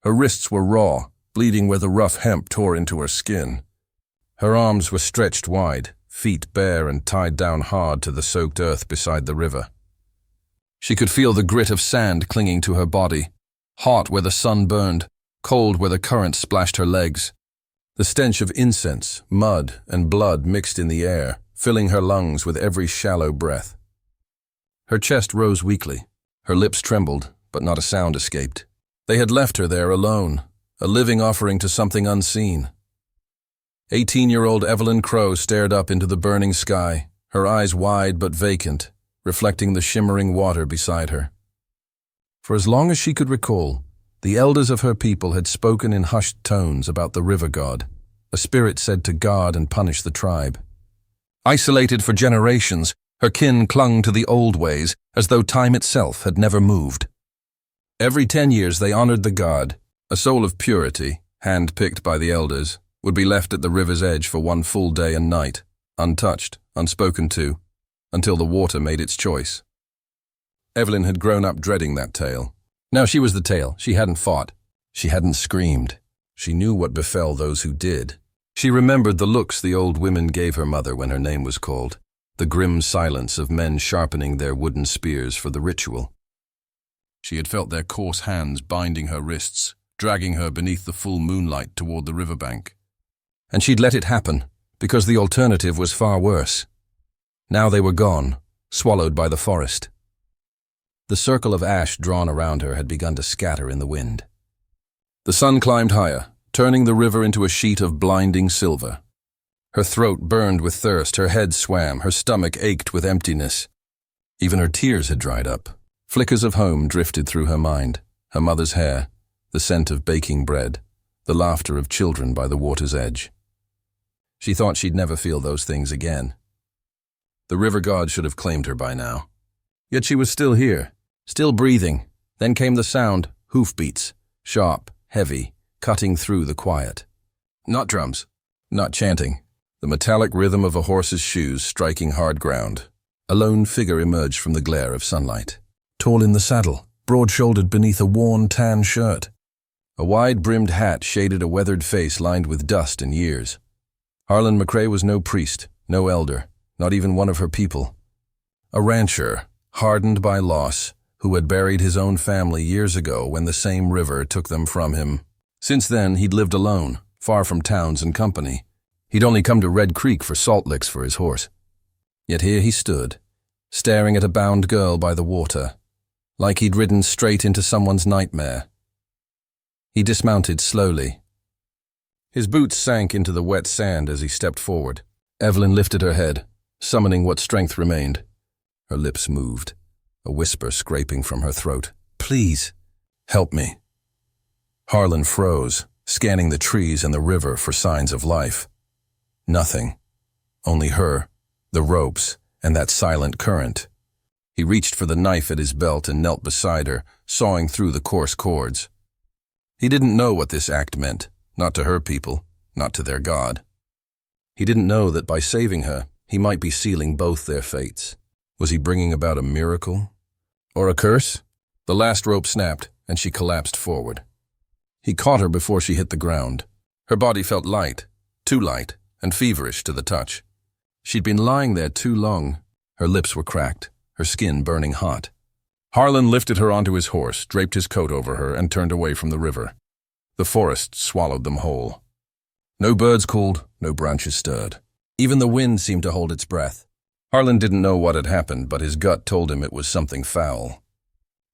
Her wrists were raw, bleeding where the rough hemp tore into her skin. Her arms were stretched wide, feet bare and tied down hard to the soaked earth beside the river. She could feel the grit of sand clinging to her body, hot where the sun burned, cold where the current splashed her legs. The stench of incense, mud, and blood mixed in the air, filling her lungs with every shallow breath. Her chest rose weakly. Her lips trembled, but not a sound escaped. They had left her there alone, a living offering to something unseen. 18-year-old Evelyn Crow stared up into the burning sky, her eyes wide but vacant, reflecting the shimmering water beside her. For as long as she could recall, the elders of her people had spoken in hushed tones about the river god, a spirit said to guard and punish the tribe. Isolated for generations, her kin clung to the old ways as though time itself had never moved. Every 10 years they honored the god, a soul of purity, hand-picked by the elders, would be left at the river's edge for one full day and night, untouched, unspoken to, until the water made its choice. Evelyn had grown up dreading that tale. Now she was the tale. She hadn't fought. She hadn't screamed. She knew what befell those who did. She remembered the looks the old women gave her mother when her name was called, the grim silence of men sharpening their wooden spears for the ritual. She had felt their coarse hands binding her wrists, dragging her beneath the full moonlight toward the riverbank. And she'd let it happen, because the alternative was far worse. Now they were gone, swallowed by the forest. The circle of ash drawn around her had begun to scatter in the wind. The sun climbed higher, turning the river into a sheet of blinding silver. Her throat burned with thirst, her head swam, her stomach ached with emptiness. Even her tears had dried up. Flickers of home drifted through her mind, her mother's hair, the scent of baking bread, the laughter of children by the water's edge. She thought she'd never feel those things again. The river god should have claimed her by now. Yet she was still here, still breathing. Then came the sound, hoofbeats, sharp, heavy, cutting through the quiet. Not drums, not chanting. The metallic rhythm of a horse's shoes striking hard ground. A lone figure emerged from the glare of sunlight. Tall in the saddle, broad-shouldered beneath a worn tan shirt. A wide-brimmed hat shaded a weathered face lined with dust and years. Harlan McRae was no priest, no elder, not even one of her people. A rancher, hardened by loss, who had buried his own family years ago when the same river took them from him. Since then, he'd lived alone, far from towns and company. He'd only come to Red Creek for salt licks for his horse. Yet here he stood, staring at a bound girl by the water, like he'd ridden straight into someone's nightmare. He dismounted slowly. His boots sank into the wet sand as he stepped forward. Evelyn lifted her head, summoning what strength remained. Her lips moved, a whisper scraping from her throat. "Please, help me." Harlan froze, scanning the trees and the river for signs of life. Nothing. Only her, the ropes, and that silent current. He reached for the knife at his belt and knelt beside her, sawing through the coarse cords. He didn't know what this act meant, not to her people, not to their God. He didn't know that by saving her, he might be sealing both their fates. Was he bringing about a miracle? Or a curse? The last rope snapped, and she collapsed forward. He caught her before she hit the ground. Her body felt light, too light, and feverish to the touch. She'd been lying there too long. Her lips were cracked, her skin burning hot. Harlan lifted her onto his horse, draped his coat over her, and turned away from the river. The forest swallowed them whole. No birds called, no branches stirred. Even the wind seemed to hold its breath. Harlan didn't know what had happened, but his gut told him it was something foul.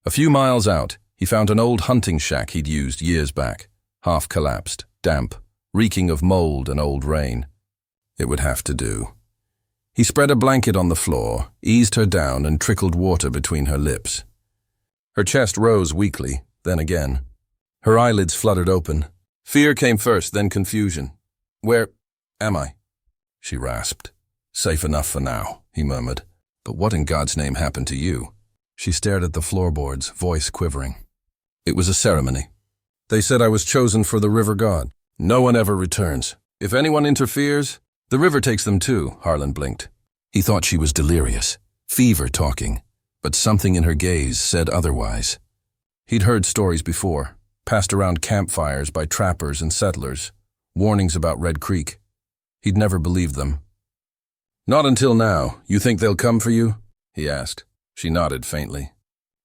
A few miles out, he found an old hunting shack he'd used years back, half collapsed, damp, reeking of mold and old rain. It would have to do. He spread a blanket on the floor, eased her down, and trickled water between her lips. Her chest rose weakly, then again. Her eyelids fluttered open. Fear came first, then confusion. "Where am I?" she rasped. "Safe enough for now," he murmured. "But what in God's name happened to you?" She stared at the floorboards, voice quivering. "It was a ceremony. They said I was chosen for the river god. No one ever returns. If anyone interferes, the river takes them too," Harlan blinked. He thought she was delirious, fever talking, but something in her gaze said otherwise. He'd heard stories before, passed around campfires by trappers and settlers, warnings about Red Creek. He'd never believed them. "Not until now. You think they'll come for you?" he asked. She nodded faintly.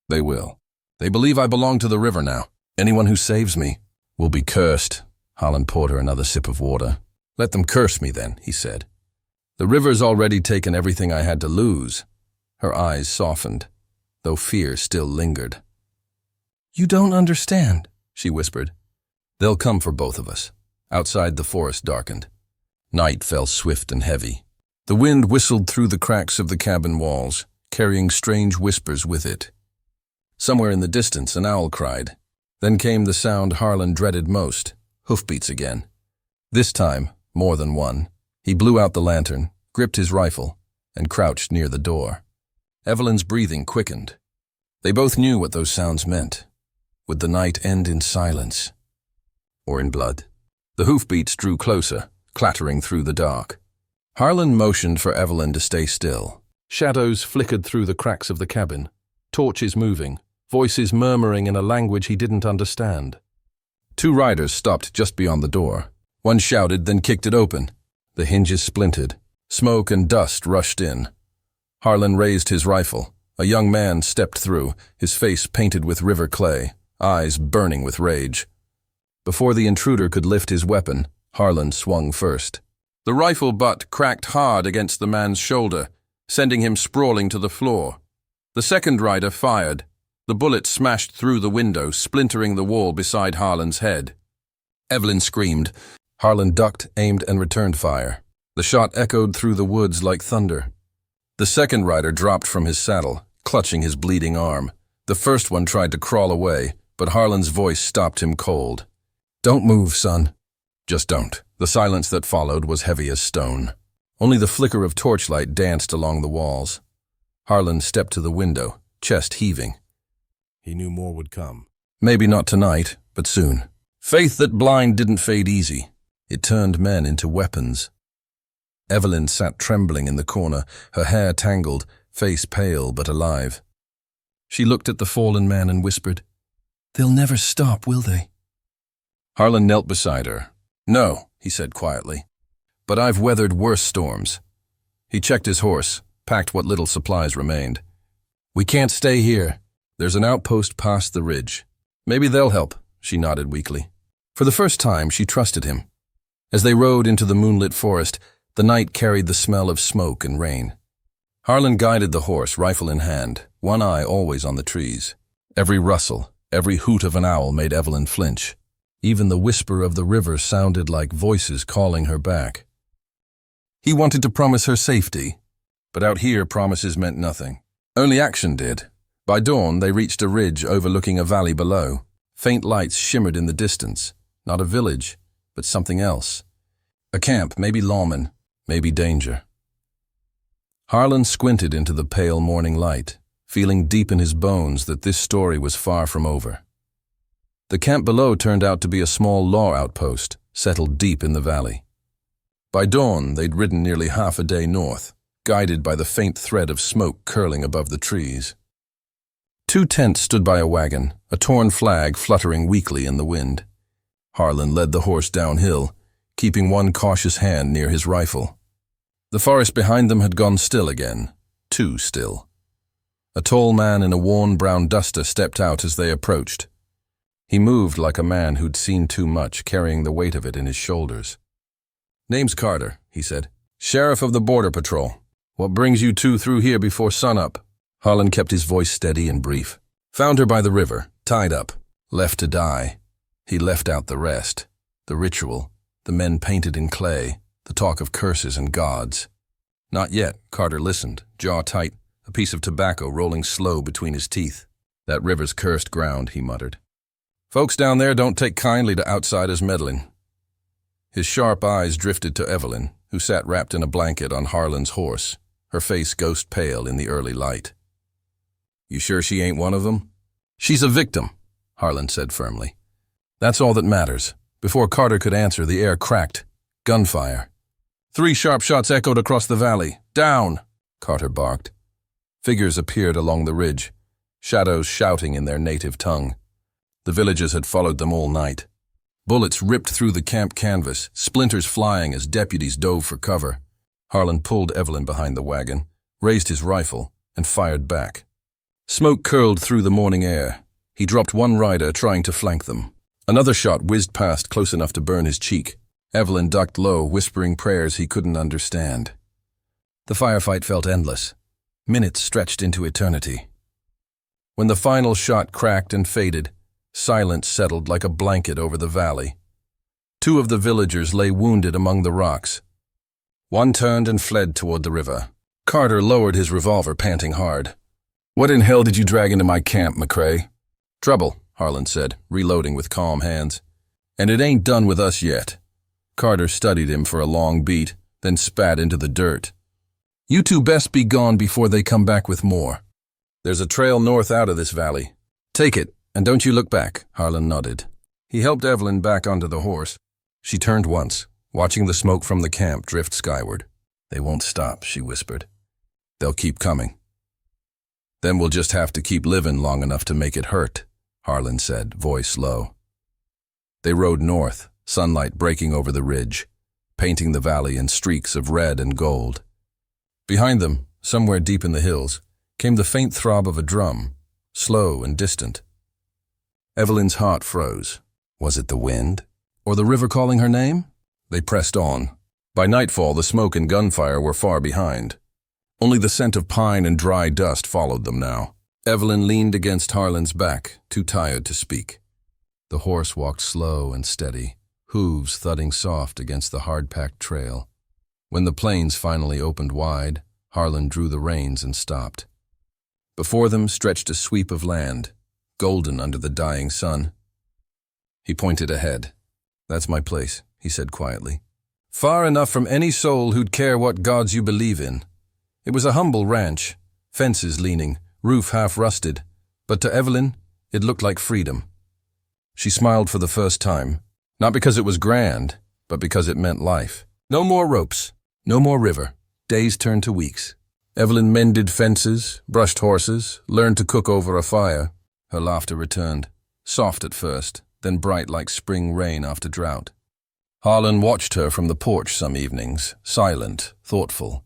"They will. They believe I belong to the river now. Anyone who saves me will be cursed." Harlan poured her another sip of water. "Let them curse me then," he said. "The river's already taken everything I had to lose." Her eyes softened, though fear still lingered. "You don't understand," she whispered. "They'll come for both of us." Outside, the forest darkened. Night fell swift and heavy. The wind whistled through the cracks of the cabin walls, carrying strange whispers with it. Somewhere in the distance, an owl cried. Then came the sound Harlan dreaded most, hoofbeats again. This time, more than one. He blew out the lantern, gripped his rifle, and crouched near the door. Evelyn's breathing quickened. They both knew what those sounds meant. Would the night end in silence? Or in blood? The hoofbeats drew closer, clattering through the dark. Harlan motioned for Evelyn to stay still. Shadows flickered through the cracks of the cabin, torches moving, voices murmuring in a language he didn't understand. Two riders stopped just beyond the door. One shouted, then kicked it open. The hinges splintered. Smoke and dust rushed in. Harlan raised his rifle. A young man stepped through, his face painted with river clay, eyes burning with rage. Before the intruder could lift his weapon, Harlan swung first. The rifle butt cracked hard against the man's shoulder, sending him sprawling to the floor. The second rider fired. The bullet smashed through the window, splintering the wall beside Harlan's head. Evelyn screamed. Harlan ducked, aimed, and returned fire. The shot echoed through the woods like thunder. The second rider dropped from his saddle, clutching his bleeding arm. The first one tried to crawl away, but Harlan's voice stopped him cold. "Don't move, son. Just don't." The silence that followed was heavy as stone. Only the flicker of torchlight danced along the walls. Harlan stepped to the window, chest heaving. He knew more would come. Maybe not tonight, but soon. Faith that blind didn't fade easy. It turned men into weapons. Evelyn sat trembling in the corner, her hair tangled, face pale but alive. She looked at the fallen man and whispered, "They'll never stop, will they?" Harlan knelt beside her. "No," he said quietly, "but I've weathered worse storms." He checked his horse, packed what little supplies remained. "We can't stay here. There's an outpost past the ridge. Maybe they'll help," she nodded weakly. For the first time, she trusted him. As they rode into the moonlit forest, the night carried the smell of smoke and rain. Harlan guided the horse, rifle in hand, one eye always on the trees. Every rustle, every hoot of an owl made Evelyn flinch. Even the whisper of the river sounded like voices calling her back. He wanted to promise her safety, but out here promises meant nothing. Only action did. By dawn, they reached a ridge overlooking a valley below. Faint lights shimmered in the distance. Not a village, but something else. A camp, maybe lawmen, maybe danger. Harlan squinted into the pale morning light, feeling deep in his bones that this story was far from over. The camp below turned out to be a small law outpost, settled deep in the valley. By dawn, they'd ridden nearly half a day north, guided by the faint thread of smoke curling above the trees. Two tents stood by a wagon, a torn flag fluttering weakly in the wind. Harlan led the horse downhill, keeping one cautious hand near his rifle. The forest behind them had gone still again, too still. A tall man in a worn brown duster stepped out as they approached. He moved like a man who'd seen too much, carrying the weight of it in his shoulders. "Name's Carter," he said. "Sheriff of the Border Patrol. What brings you two through here before sunup?" Harlan kept his voice steady and brief. "Found her by the river, tied up, left to die." He left out the rest. The ritual, the men painted in clay, the talk of curses and gods. Not yet, Carter listened, jaw tight, a piece of tobacco rolling slow between his teeth. "That river's cursed ground," he muttered. "Folks down there don't take kindly to outsiders meddling." His sharp eyes drifted to Evelyn, who sat wrapped in a blanket on Harlan's horse, her face ghost pale in the early light. "You sure she ain't one of them?" "She's a victim," Harlan said firmly. "That's all that matters." Before Carter could answer, the air cracked. Gunfire. 3 sharp shots echoed across the valley. "Down!" Carter barked. Figures appeared along the ridge, shadows shouting in their native tongue. The villagers had followed them all night. Bullets ripped through the camp canvas, splinters flying as deputies dove for cover. Harlan pulled Evelyn behind the wagon, raised his rifle, and fired back. Smoke curled through the morning air. He dropped one rider, trying to flank them. Another shot whizzed past, close enough to burn his cheek. Evelyn ducked low, whispering prayers he couldn't understand. The firefight felt endless. Minutes stretched into eternity. When the final shot cracked and faded, silence settled like a blanket over the valley. 2 of the villagers lay wounded among the rocks. One turned and fled toward the river. Carter lowered his revolver, panting hard. "What in hell did you drag into my camp, McCrae?" "Trouble," Harlan said, reloading with calm hands. "And it ain't done with us yet." Carter studied him for a long beat, then spat into the dirt. "You 2 best be gone before they come back with more. There's a trail north out of this valley. Take it, and don't you look back," Harlan nodded. He helped Evelyn back onto the horse. She turned once, watching the smoke from the camp drift skyward. "They won't stop," she whispered. "They'll keep coming." "Then we'll just have to keep living long enough to make it hurt," Harlan said, voice low. They rode north, sunlight breaking over the ridge, painting the valley in streaks of red and gold. Behind them, somewhere deep in the hills, came the faint throb of a drum, slow and distant. Evelyn's heart froze. Was it the wind? Or the river calling her name? They pressed on. By nightfall, the smoke and gunfire were far behind. Only the scent of pine and dry dust followed them now. Evelyn leaned against Harlan's back, too tired to speak. The horse walked slow and steady, hooves thudding soft against the hard-packed trail. When the plains finally opened wide, Harlan drew the reins and stopped. Before them stretched a sweep of land, golden under the dying sun. He pointed ahead. "That's my place," he said quietly. "Far enough from any soul who'd care what gods you believe in." It was a humble ranch, fences leaning, roof half rusted, but to Evelyn, it looked like freedom. She smiled for the first time, not because it was grand, but because it meant life. No more ropes, no more river. Days turned to weeks. Evelyn mended fences, brushed horses, learned to cook over a fire. Her laughter returned, soft at first, then bright like spring rain after drought. Harlan watched her from the porch some evenings, silent, thoughtful.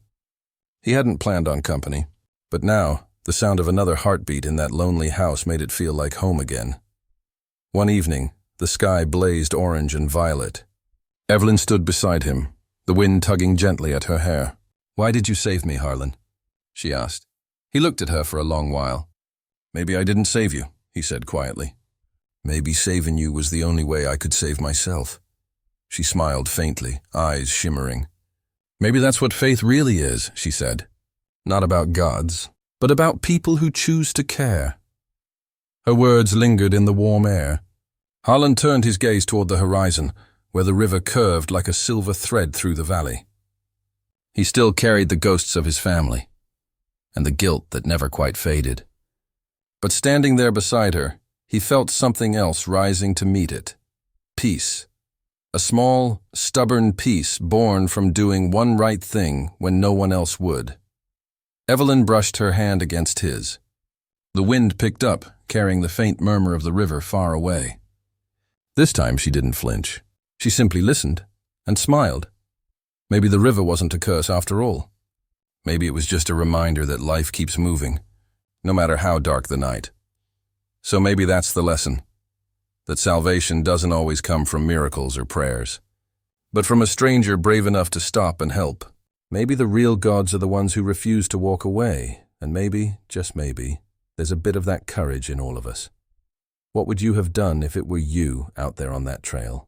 He hadn't planned on company, but now, the sound of another heartbeat in that lonely house made it feel like home again. One evening, the sky blazed orange and violet. Evelyn stood beside him, the wind tugging gently at her hair. "Why did you save me, Harlan?" she asked. He looked at her for a long while. "Maybe I didn't save you," he said quietly. "Maybe saving you was the only way I could save myself." She smiled faintly, eyes shimmering. "Maybe that's what faith really is," she said. "Not about gods, but about people who choose to care." Her words lingered in the warm air. Harlan turned his gaze toward the horizon, where the river curved like a silver thread through the valley. He still carried the ghosts of his family, and the guilt that never quite faded. But standing there beside her, he felt something else rising to meet it. Peace. A small, stubborn peace born from doing one right thing when no one else would. Evelyn brushed her hand against his. The wind picked up, carrying the faint murmur of the river far away. This time she didn't flinch. She simply listened and smiled. Maybe the river wasn't a curse after all. Maybe it was just a reminder that life keeps moving, no matter how dark the night. So maybe that's the lesson, that salvation doesn't always come from miracles or prayers, but from a stranger brave enough to stop and help. Maybe the real gods are the ones who refuse to walk away, and maybe, just maybe, there's a bit of that courage in all of us. What would you have done if it were you out there on that trail?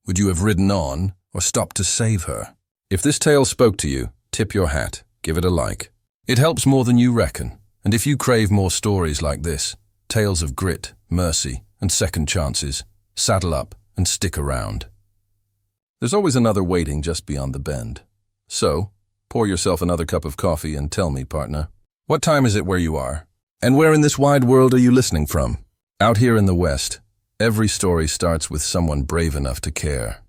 Would you have ridden on or stopped to save her? If this tale spoke to you, tip your hat, give it a like. It helps more than you reckon, and if you crave more stories like this, tales of grit, mercy, and second chances, saddle up and stick around. There's always another waiting just beyond the bend. So, pour yourself another cup of coffee and tell me, partner, what time is it where you are? And where in this wide world are you listening from? Out here in the West, every story starts with someone brave enough to care.